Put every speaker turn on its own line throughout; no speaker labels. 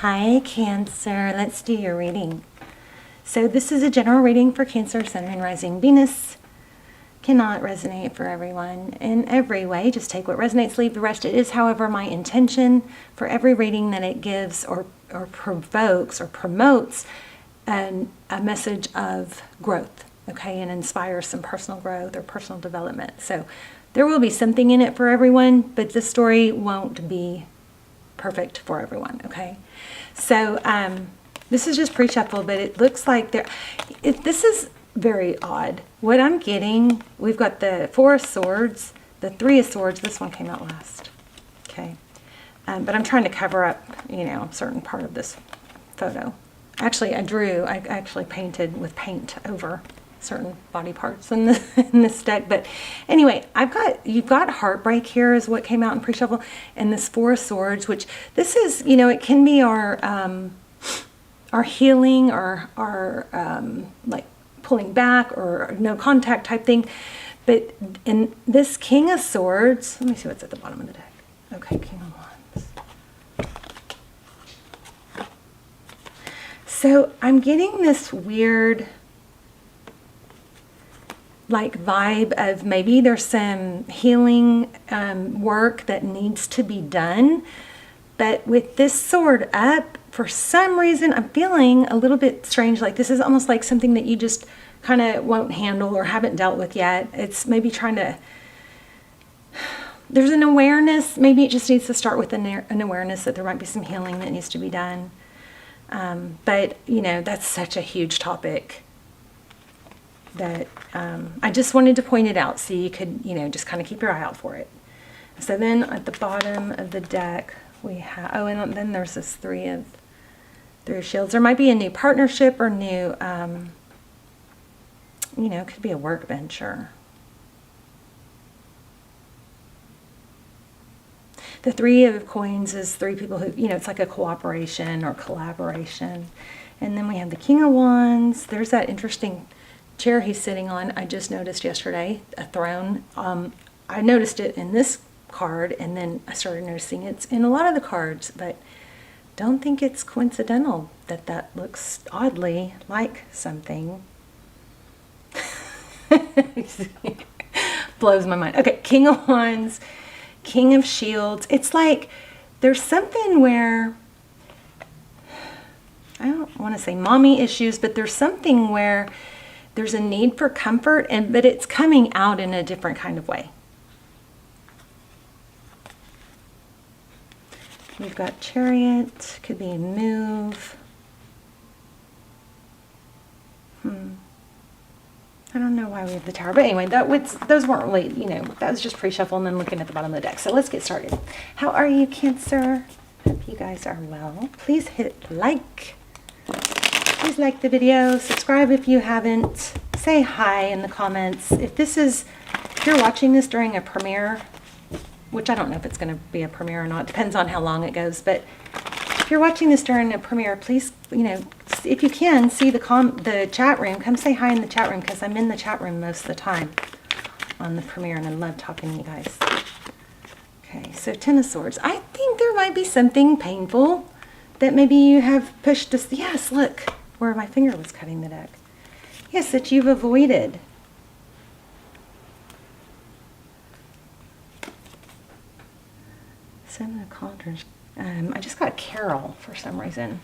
Hi, Cancer. Let's do your reading. So this is a general reading for Cancer, Sun, and Rising, Venus. Cannot resonate for everyone in every way. Just take what resonates, leave the rest. It is, however, my intention for every reading that it gives or provokes or promotes a message of growth, okay, and inspires some personal growth or personal development. So there will be something in it for everyone, but the story won't be perfect for everyone, okay? So this is just pre-shuffle, but it looks like this is very odd. What I'm getting, we've got the Four of Swords, the Three of Swords. This one came out last, okay? But I'm trying to cover up, a certain part of this photo. Actually, I actually painted with paint over certain body parts in this deck. But anyway, you've got heartbreak here is what came out in pre-shuffle, and this Four of Swords, which this is, it can be our healing or our like pulling back or no contact type thing. But in this King of Swords, let me see what's at the bottom of the deck. Okay, King of Wands. So I'm getting this weird like vibe of maybe there's some healing work that needs to be done. But with this sword up, for some reason, I'm feeling a little bit strange. Like this is almost like something that you just kind of won't handle or haven't dealt with yet. It's maybe trying to, there's an awareness. Maybe it just needs to start with an awareness that there might be some healing that needs to be done. But, that's such a huge topic that I just wanted to point it out so you could, just kind of keep your eye out for it. So then at the bottom of the deck, we have, and then there's this Three of Shields. There might be a new partnership or new, it could be a work venture. The Three of Coins is three people who, it's like a cooperation or collaboration. And then we have the King of Wands. There's that interesting chair he's sitting on. I just noticed yesterday, a throne. I noticed it in this card, and then I started noticing it's in a lot of the cards, but don't think it's coincidental that looks oddly like something. Blows my mind. Okay, King of Wands, King of Shields. It's like there's something where, I don't want to say mommy issues, but there's something where there's a need for comfort, but it's coming out in a different kind of way. We've got Chariot, could be a move. I don't know why we have the Tower, but anyway, those weren't really, that was just pre-shuffle and then looking at the bottom of the deck. So let's get started. How are you, Cancer? Hope you guys are well. Please hit like. Please like the video, subscribe if you haven't, say hi in the comments. If you're watching this during a premiere, which I don't know if it's going to be a premiere or not, depends on how long it goes, but if you're watching this during a premiere, please, if you can, see the chat room, come say hi in the chat room, because I'm in the chat room most of the time on the premiere, and I love talking to you guys. Okay, so Ten of Swords. I think there might be something painful that maybe you have pushed this. Yes, look where my finger was cutting the deck. Yes, that you've avoided. Seven of Cauldrons. I just got Carol for some reason.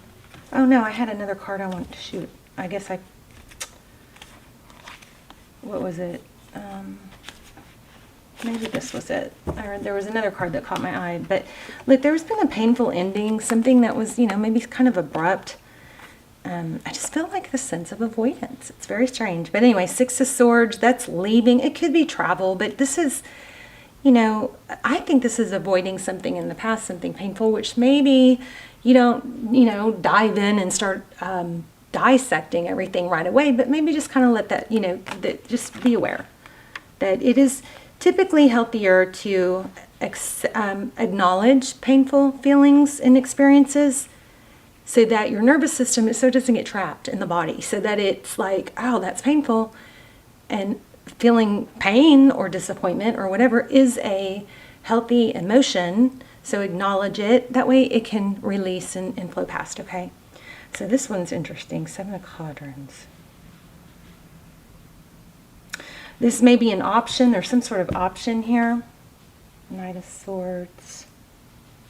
Oh no, I had another card I wanted to shoot. I guess what was it? Maybe this was it. Or there was another card that caught my eye. But look, there's been a painful ending, something that was, maybe kind of abrupt. I just felt like the sense of avoidance. It's very strange. But anyway, Six of Swords, that's leaving. It could be travel, but this is, I think this is avoiding something in the past, something painful, which maybe you don't, dive in and start dissecting everything right away, but maybe just kind of let that, just be aware that it is typically healthier to acknowledge painful feelings and experiences so that your nervous system doesn't get trapped in the body, so that it's like, oh, that's painful, and feeling pain or disappointment or whatever is a healthy emotion, So acknowledge it. That way it can release and flow past, okay? So this one's interesting. 7 of Quadrants. This may be an option. There's some sort of option here. Knight of Swords.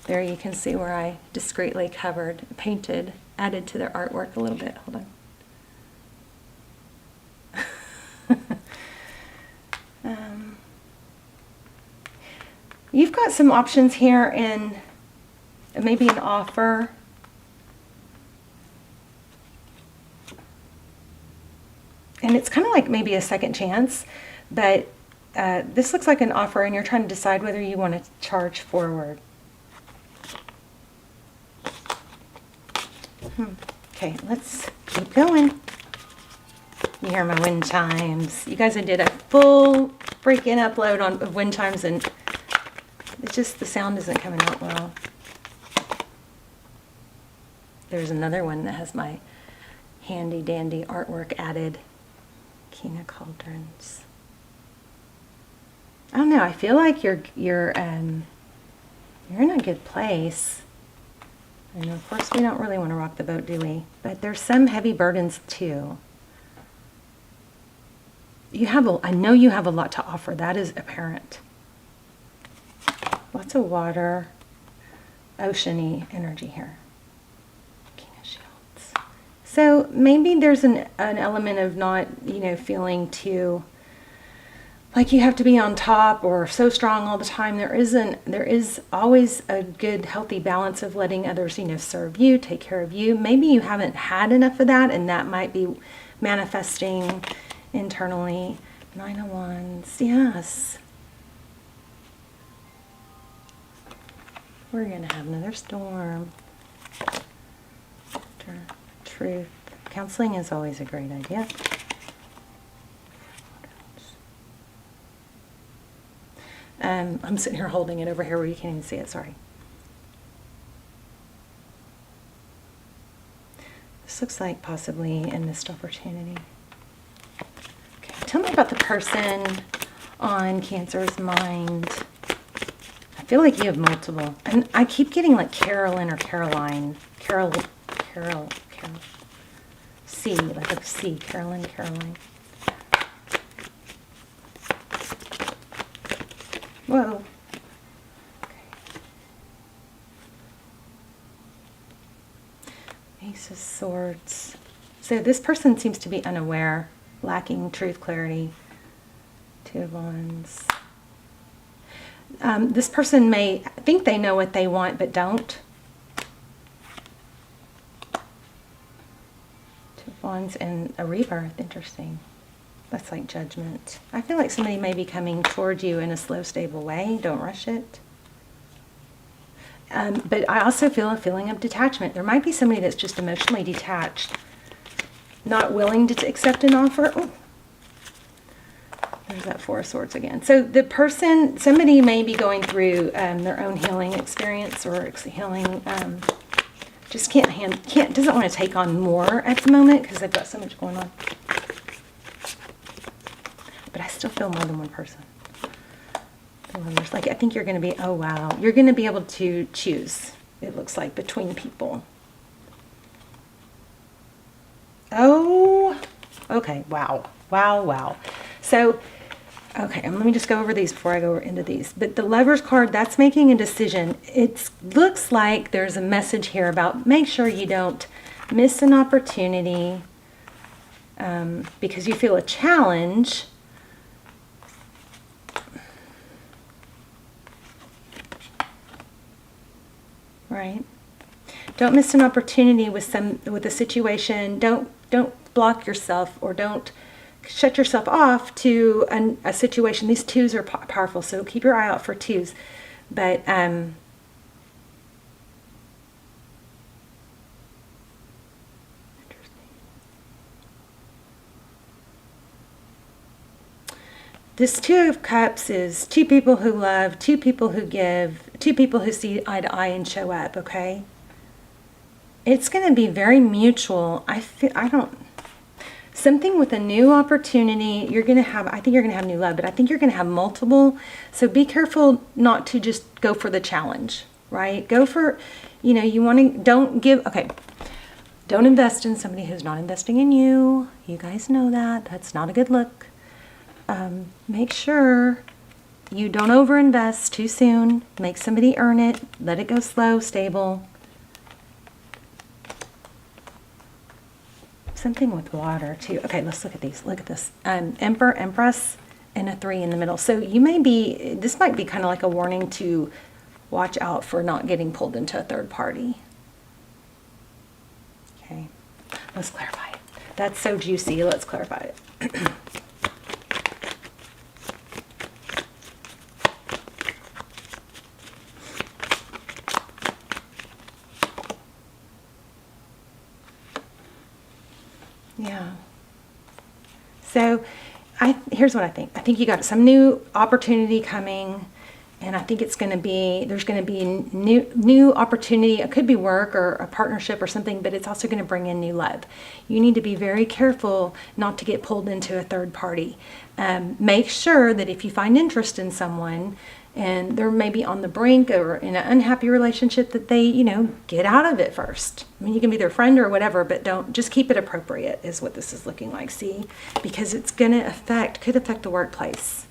There you can see where I discreetly covered, painted, added to their artwork a little bit. Hold on. You've got some options here in maybe an offer. And it's kind of like maybe a second chance, but this looks like an offer and you're trying to decide whether you want to charge forward. Okay, let's keep going. You hear my wind chimes. You guys, I did a full freaking upload of wind chimes and it's just the sound isn't coming out well. There's another one that has my handy dandy artwork added. King of Cauldrons. I don't know. I feel like you're in a good place. And of course, we don't really want to rock the boat, do we? But there's some heavy burdens too. I know you have a lot to offer. That is apparent. Lots of water, oceany energy here. King of Shields. So maybe there's an element of not, feeling too like you have to be on top or so strong all the time. There is always a good, healthy balance of letting others, serve you, take care of you. Maybe you haven't had enough of that, and that might be manifesting internally. 9 of Wands, yes. We're going to have another storm. Truth. Counseling is always a great idea. I'm sitting here holding it over here where you can't even see it, sorry. This looks like possibly a missed opportunity. Okay, tell me about the person on Cancer's mind. I feel like you have multiple. And I keep getting like Carolyn or Caroline. Carol. C, like a C. Carolyn, Caroline. Whoa. Okay. Ace of Swords. So this person seems to be unaware, lacking truth, clarity. 2 of Wands. This person may think they know what they want, but don't. 2 of Wands and a rebirth. Interesting. That's like Judgment. I feel like somebody may be coming toward you in a slow, stable way. Don't rush it. But I also feel a feeling of detachment. There might be somebody that's just emotionally detached, not willing to accept an offer. Ooh. There's that 4 of Swords again. So the person, somebody may be going through their own healing experience or healing, just doesn't want to take on more at the moment because they've got so much going on. But I still feel more than one person. Like, I think you're going to be, oh wow, you're going to be able to choose, it looks like, between people. Oh, okay, wow. So, okay, let me just go over these before I go into these. But the Lover's card, that's making a decision. It looks like there's a message here about make sure you don't miss an opportunity because you feel a challenge. Right? Don't miss an opportunity with a situation. Don't block yourself or don't shut yourself off to a situation. These 2s are powerful, so keep your eye out for 2s. But this 2 of Cups is 2 people who love, 2 people who give, 2 people who see eye to eye and show up, okay? It's going to be very mutual. Something with a new opportunity, I think you're going to have new love, but I think you're going to have multiple. So be careful not to just go for the challenge. right? Go for, you want to, don't invest in somebody who's not investing in you. You guys know that. That's not a good look. Make sure you don't overinvest too soon. Make somebody earn it. Let it go slow, stable. Something with water too. Okay, let's look at these. Look at this. Emperor, Empress, and a 3 in the middle. So this might be kind of like a warning to watch out for not getting pulled into a third party. Okay, let's clarify it. That's so juicy. Let's clarify it. Yeah. So here's what I think. I think you got some new opportunity coming, and I think there's going to be new opportunity. It could be work or a partnership or something, but it's also going to bring in new love. You need to be very careful not to get pulled into a third party. Make sure that if you find interest in someone and they're maybe on the brink or in an unhappy relationship, that they, get out of it first. I mean, you can be their friend or whatever, but just keep it appropriate is what this is looking like, see? Because it's going to could affect the workplace.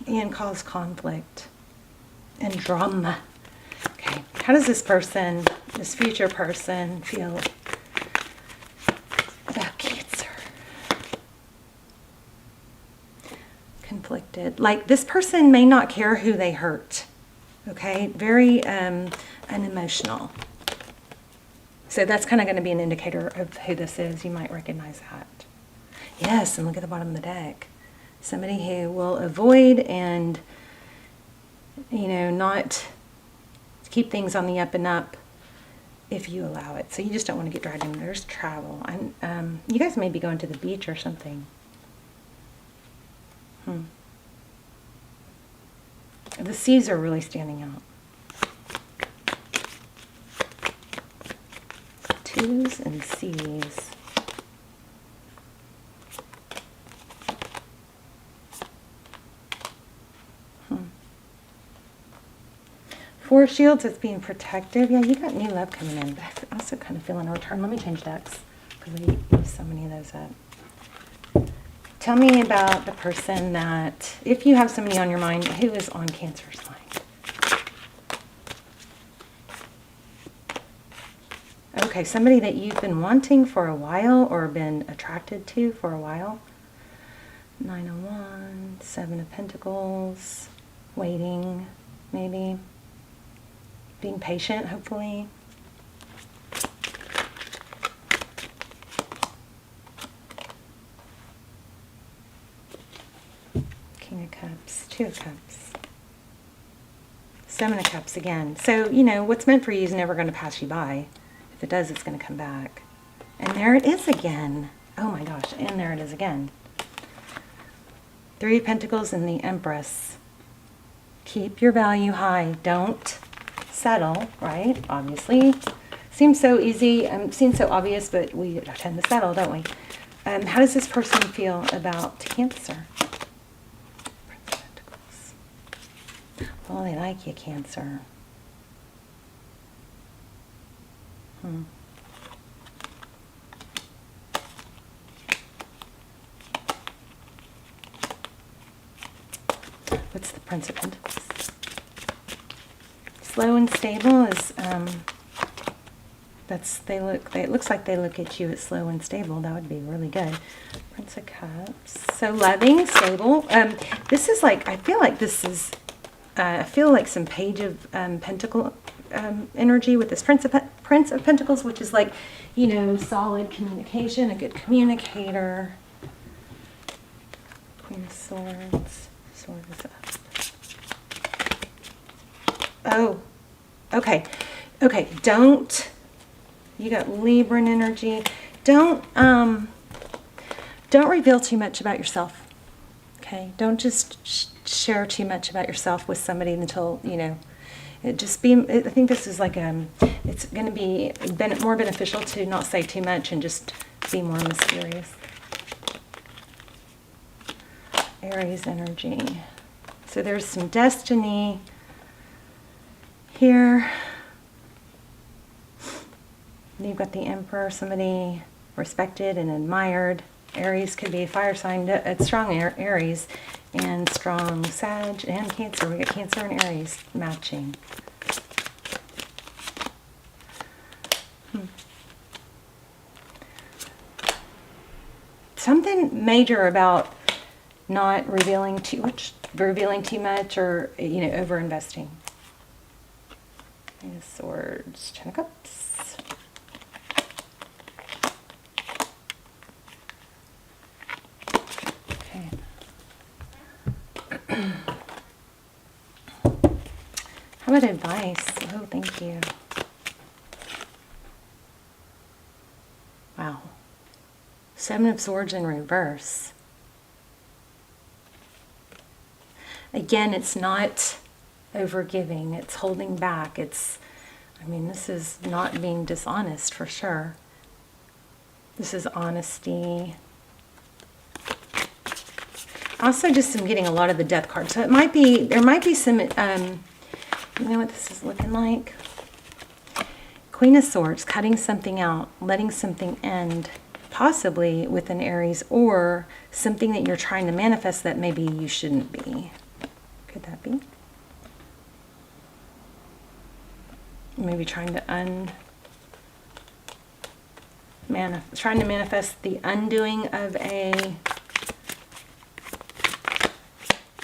And cause conflict and drama. Okay, how does this future person feel about Cancer? Conflicted. Like, this person may not care who they hurt. Okay, very unemotional. So that's kind of going to be an indicator of who this is. You might recognize that. Yes, and look at the bottom of the deck. Somebody who will avoid and, not keep things on the up and up if you allow it. So you just don't want to get dragged in. There's travel. And you guys may be going to the beach or something. The seas are really standing out. 2s and C's. Four Shields is being protective. Yeah, you got new love coming in, but I'm also kind of feeling a return. Let me change decks because we use so many of those up. Tell me about the person that, if you have somebody on your mind, who is on Cancer's mind? Okay, somebody that you've been wanting for a while or been attracted to for a while. 9 of Wands, 7 of Pentacles, waiting, maybe. Being patient, hopefully. King of Cups, 2 of Cups. 7 of Cups again. So, what's meant for you is never going to pass you by. If it does, it's going to come back. And there it is again. Oh my gosh, and there it is again. 3 of Pentacles and the Empress. Keep your value high. Don't settle, right? Obviously. Seems so easy, seems so obvious, but we tend to settle, don't we? How does this person feel about Cancer? Prince of Pentacles. Oh, they like you, Cancer. What's the Prince of Pentacles? Slow and stable is, it looks like they look at you as slow and stable. That would be really good. Prince of Cups. So loving, stable. This is like, I feel like some Page of Pentacle energy with this Prince of Pentacles, which is like, solid communication, a good communicator. Queen of Swords. Sword is up. Oh, okay. Okay, you got Libran energy. Don't reveal too much about yourself. Okay? Don't just share too much about yourself with somebody until, I think this is like, it's going to be more beneficial to not say too much and just be more mysterious. Aries energy. So there's some destiny here. You've got the Emperor, somebody respected and admired. Aries could be a fire sign. It's strong Aries and strong Sag and Cancer. We got Cancer and Aries matching. Something major about not revealing too much or, you know, over investing. Eight of Swords, Ten of Cups. Okay. How about advice? Oh, thank you. Wow. Seven of Swords in reverse. Again, it's not overgiving. It's holding back. It's, I mean, this is not being dishonest for sure. This is honesty. Also, just I'm getting a lot of the Death card. So it might be, there might be some, you know what this is looking like? Queen of Swords, cutting something out, letting something end, possibly with an Aries, or something that you're trying to manifest that maybe you shouldn't be. Could that be? Maybe trying to manifest the undoing of a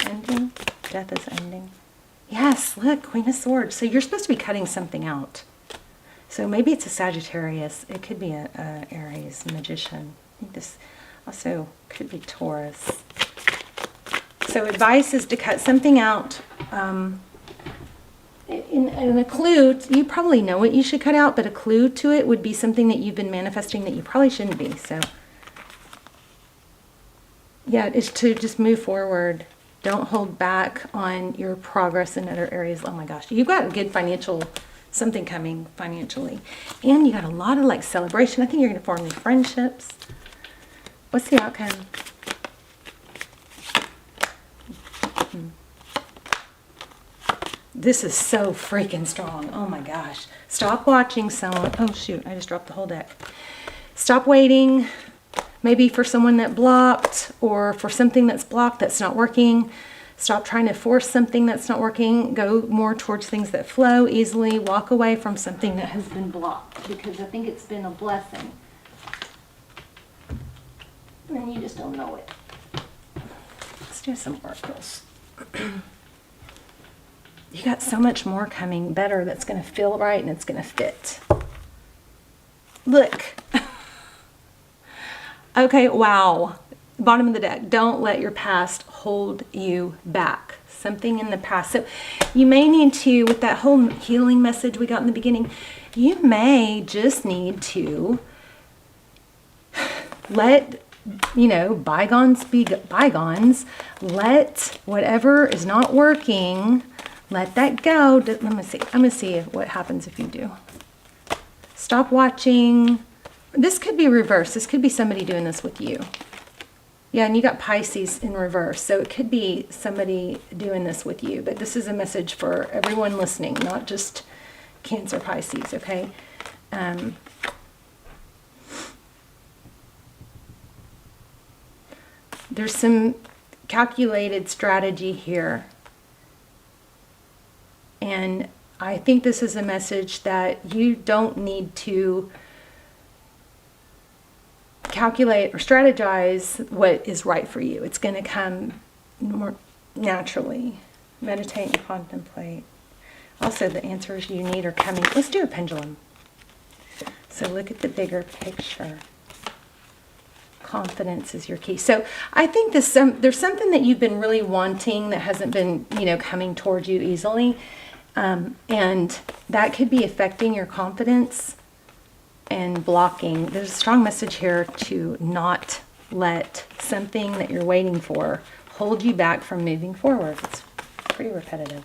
ending. Death is ending. Yes, look, Queen of Swords. So you're supposed to be cutting something out. So maybe it's a Sagittarius. It could be a Aries, Magician. I think this also could be Taurus. So advice is to cut something out. And a clue, you probably know what you should cut out, but a clue to it would be something that you've been manifesting that you probably shouldn't be. So yeah, it's to just move forward. Don't hold back on your progress in other areas. Oh my gosh, you've got a good financial, something coming financially. And you got a lot of like celebration. I think you're going to form new friendships. What's the outcome? This is so freaking strong. Oh my gosh. Stop watching someone. Oh shoot, I just dropped the whole deck. Stop waiting. Maybe for someone that blocked, or for something that's blocked that's not working. Stop trying to force something that's not working. Go more towards things that flow easily. Walk away from something that has been blocked, because I think it's been a blessing. And you just don't know it. Let's do some oracles. You got so much more coming better that's going to feel right and it's going to fit. Look. Okay, wow. Bottom of the deck. Don't let your past hold you back. Something in the past. So you may need to, with that whole healing message we got in the beginning, you may just need to let, you know, bygones be bygones. Let whatever is not working, let that go. Let me see. I'm going to see what happens if you do. Stop watching. This could be reversed. This could be somebody doing this with you. Yeah, and you got Pisces in reverse. So it could be somebody doing this with you. But this is a message for everyone listening, not just Cancer, Pisces, okay? There's some calculated strategy here. And I think this is a message that you don't need to calculate or strategize what is right for you. It's going to come more naturally. Meditate and contemplate. Also, the answers you need are coming. Let's do a pendulum. So look at the bigger picture. Confidence is your key. So I think there's something that you've been really wanting that hasn't been, you know, coming towards you easily. And that could be affecting your confidence and blocking. There's a strong message here to not let something that you're waiting for hold you back from moving forward. It's pretty repetitive.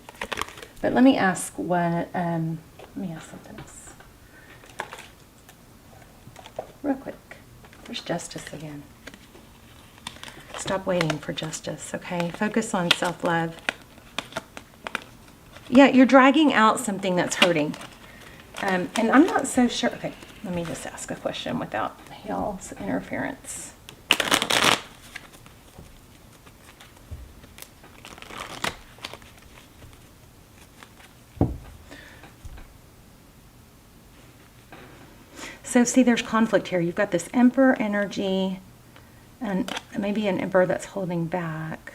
But let me ask what, let me ask something else. Real quick. There's justice again. Stop waiting for justice, okay? Focus on self-love. Yeah, you're dragging out something that's hurting. And I'm not so sure. Okay, let me just ask a question without y'all's interference. So see, there's conflict here. You've got this Emperor energy and maybe an Emperor that's holding back.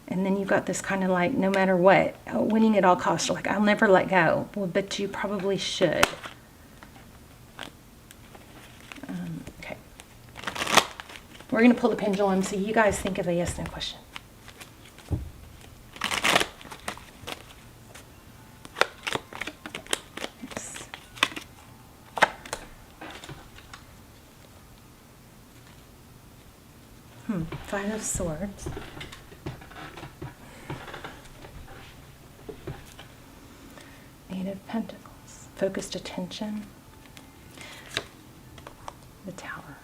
And then you've got this kind of like, no matter what, winning at all costs. Like, I'll never let go. Well, but you probably should. Okay. We're going to pull the pendulum so you guys think of a yes, no question. Five of Swords. Eight of Pentacles. Focused attention. The Tower.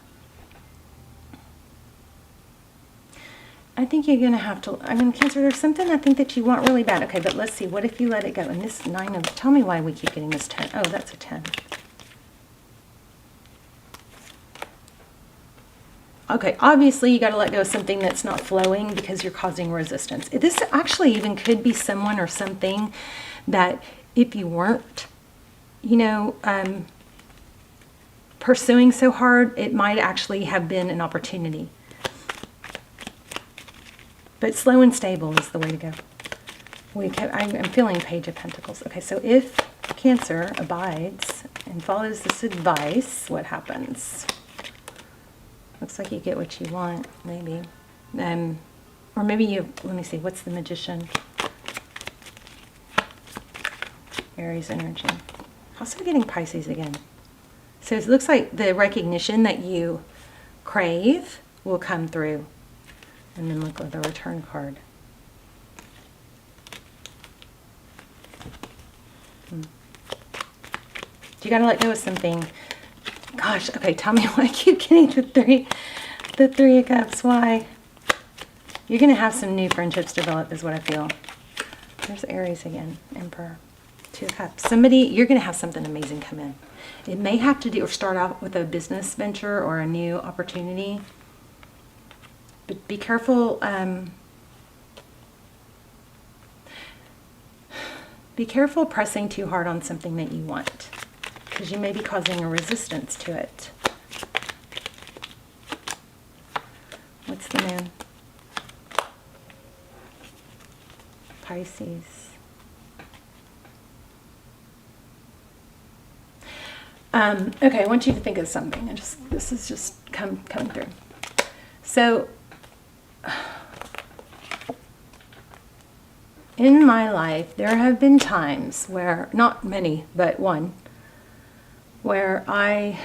I think you're going to have to, I mean, Cancer, there's something I think that you want really bad. Okay, but let's see. What if you let it go? And this 9 of, tell me why we keep getting this 10. Oh, that's a 10. Okay, obviously you got to let go of something that's not flowing because you're causing resistance. This actually even could be someone or something that if you weren't, you know, pursuing so hard, it might actually have been an opportunity. But slow and stable is the way to go. I'm feeling Page of Pentacles. Okay, so if Cancer abides and follows this advice, what happens? Looks like you get what you want, maybe. Or maybe you, let me see, what's the Magician? Aries energy. Also getting Pisces again. So it looks like the recognition that you crave will come through. And then look at the Return card. You got to let go of something. Gosh, okay, tell me why I keep getting the three of Cups. Why? You're going to have some new friendships develop is what I feel. There's Aries again, Emperor. 2 of Cups. Somebody, you're going to have something amazing come in. It may have to do or start out with a business venture or a new opportunity. But be careful. Be careful pressing too hard on something that you want, because you may be causing a resistance to it. What's the Moon? Pisces. Okay, I want you to think of something. This is just coming through. So, in my life, there have been times where, not many, but one, where I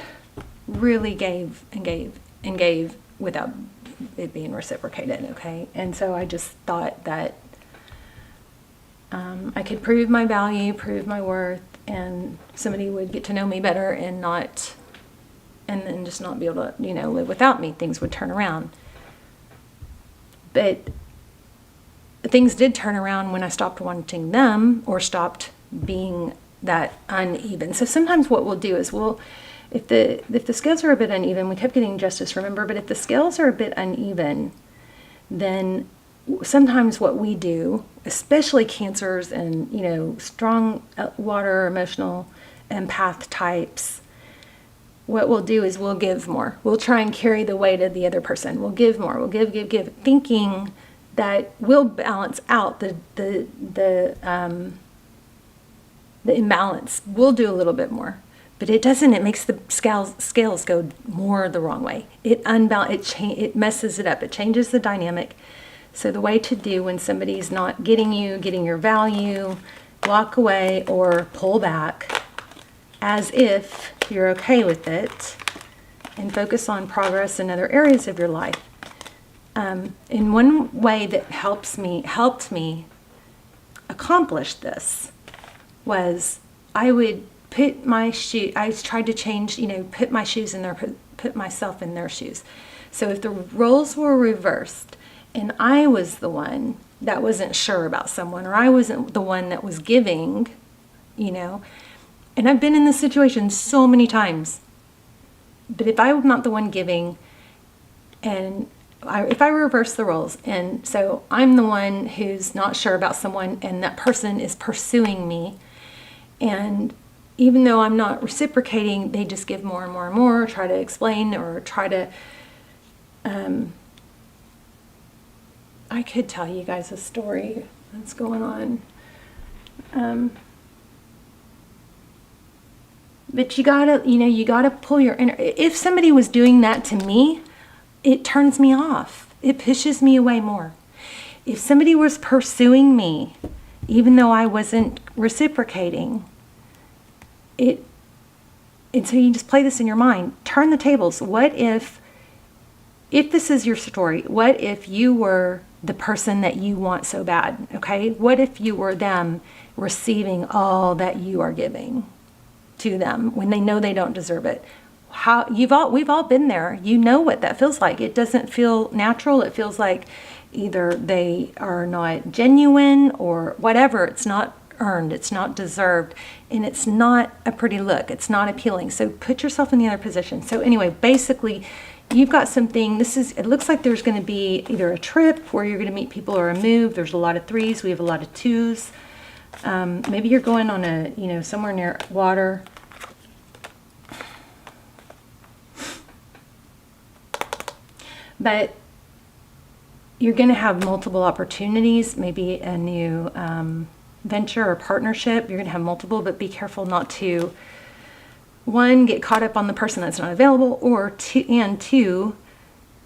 really gave and gave and gave without it being reciprocated, okay? And so I just thought that I could prove my value, prove my worth, and somebody would get to know me better and then just not be able to, you know, live without me. Things would turn around. But things did turn around when I stopped wanting them or stopped being that uneven. So sometimes what we'll do is if the scales are a bit uneven, we kept getting Justice, remember, but if the scales are a bit uneven, then sometimes what we do, especially Cancers and, you know, strong water, emotional, empath types, what we'll do is we'll give more. We'll try and carry the weight of the other person. We'll give more. We'll give, thinking that will balance out the imbalance. We'll do a little bit more, but it doesn't. It makes the scales go more the wrong way. It messes it up. It changes the dynamic. So the way to do when somebody's not getting your value, walk away or pull back as if you're okay with it and focus on progress in other areas of your life. In one way that helped me accomplish this was I would put my shoe. I tried to change, you know, put my shoes in their, put myself in their shoes. So if the roles were reversed and I was the one that wasn't sure about someone, or I wasn't the one that was giving, you know. And I've been in this situation so many times. But if I'm not the one giving, and if I reverse the roles, and so I'm the one who's not sure about someone, and that person is pursuing me, and even though I'm not reciprocating, they just give more and more and more, try to explain or try to, I could tell you guys a story that's going on. But you gotta pull your inner, if somebody was doing that to me, it turns me off. It pushes me away more. If somebody was pursuing me, even though I wasn't reciprocating, and so you just play this in your mind. Turn the tables. What if this is your story, what if you were the person that you want so bad, okay? What if you were them receiving all that you are giving to them when they know they don't deserve it? We've all been there. You know what that feels like. It doesn't feel natural. It feels like either they are not genuine or whatever. It's not earned, it's not deserved, and it's not a pretty look. It's not appealing. So put yourself in the other position. So anyway, basically, you've got something. It looks like there's going to be either a trip where you're going to meet people or a move. There's a lot of 3s. We have a lot of 2s. Maybe you're going on somewhere near water. But you're going to have multiple opportunities, maybe a new venture or partnership. You're going to have multiple, but be careful not to, one, get caught up on the person that's not available, or two,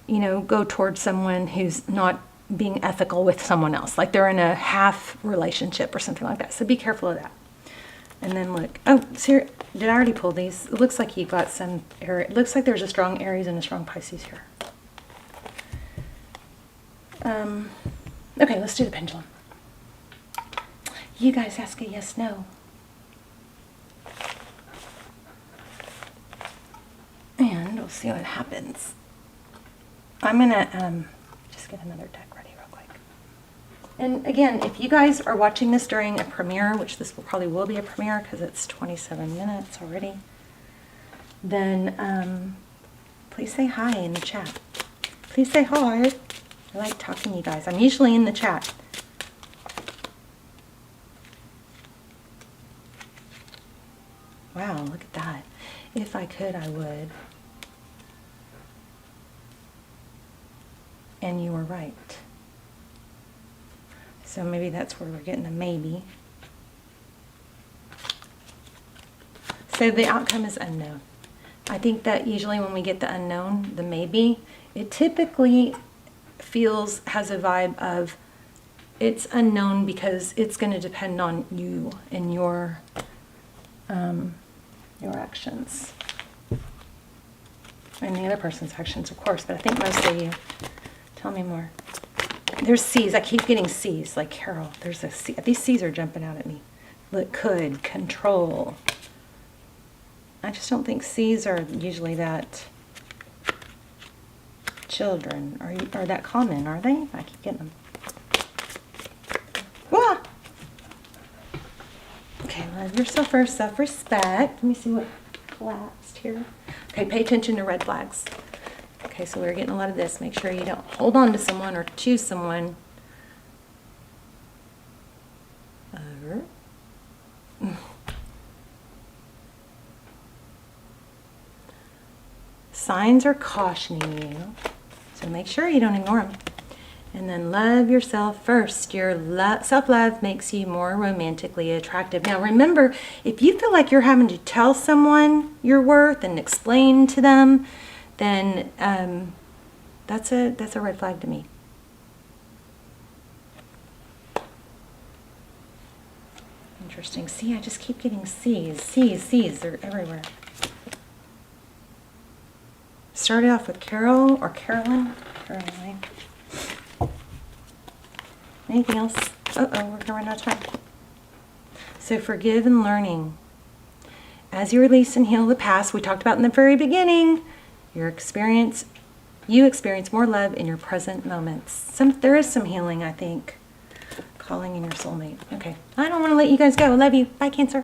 go towards someone who's not being ethical with someone else, like they're in a half relationship or something like that. So be careful of that. And then look, did I already pull these? It looks like you've got some, it looks like there's a strong Aries and a strong Pisces here. Okay, let's do the pendulum. You guys ask a yes, no. And we'll see what happens. I'm gonna just get another deck ready real quick. And again, if you guys are watching this during a premiere, which this probably will be a premiere because it's 27 minutes already, then please say hi in the chat. Please say hi. I like talking to you guys. I'm usually in the chat. Wow, look at that. If I could, I would. And you were right. So maybe that's where we're getting a maybe. So the outcome is unknown. I think that usually when we get the unknown, the maybe, it typically has a vibe of it's unknown because it's going to depend on you and your actions and the other person's actions, of course, but I think mostly you. Tell me more. There's C's. I keep getting C's, like Carol. There's a C. These C's are jumping out at me. Look, could, control. I just don't think C's are usually that children are that common, are they? I keep getting them. Wah! Okay, love yourself first, self-respect. Let me see what collapsed here. Okay, pay attention to red flags. Okay, so we're getting a lot of this. Make sure you don't hold on to someone or choose someone. Signs are cautioning you, so make sure you don't ignore them. And then love yourself first. Your self-love makes you more romantically attractive. Now remember, if you feel like you're having to tell someone your worth and explain to them, then that's a red flag to me. Interesting. See, I just keep getting C's. C's. They're everywhere. Started off with Carol or Carolyn. Caroline. Anything else? Uh-oh, we're gonna run out of time. So forgive and learning. As you release and heal the past, we talked about in the very beginning, you experience more love in your present moments. There is some healing, I think. calling in your soulmate. Okay. I don't want to let you guys go. Love you. Bye, Cancer.